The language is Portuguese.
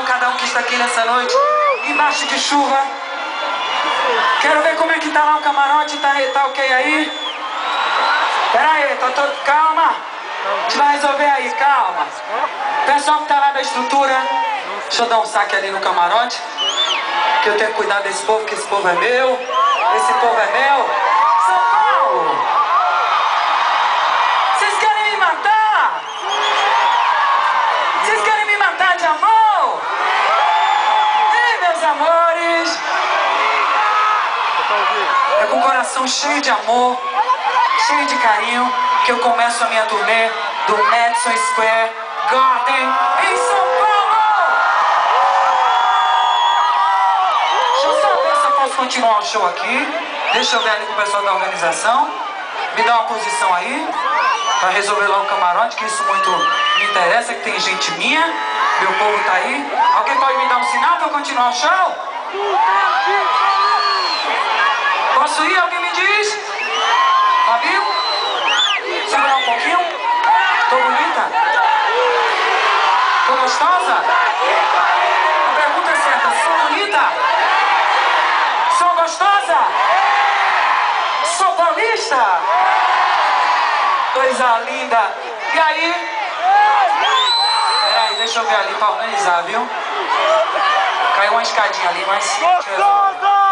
cada um que está aqui nessa noite, embaixo de chuva. Quero ver como é que tá lá o camarote, tá ok aí? Pera aí, calma. A gente vai resolver aí, calma. Pessoal que tá lá da estrutura, deixa eu dar um saque ali no camarote, que eu tenho que cuidar desse povo, que esse povo é meu. Esse povo é meu. São Paulo! Vocês querem me matar? Vocês querem me matar de amor? Ei, meus amores! É com o coração cheio de amor, cheio de carinho, que eu começo a minha turnê do Madison Square Garden em São Paulo! Deixa eu só ver se eu posso continuar o show aqui. Deixa eu ver ali com o pessoal da organização. Me dá uma posição aí, pra resolver lá o camarote, que isso muito me interessa, que tem gente minha, meu povo tá aí. Alguém pode me dar um sinal pra eu continuar o show? Posso ir? Alguém me diz? Fabio? Segurar um pouquinho? Tô bonita? Tô gostosa? A pergunta é certa, sou bonita? Sou gostosa? Sou paulista? Coisa linda! E aí? Peraí, deixa eu ver ali pra organizar, viu? Caiu uma escadinha ali, mas... Gostosa!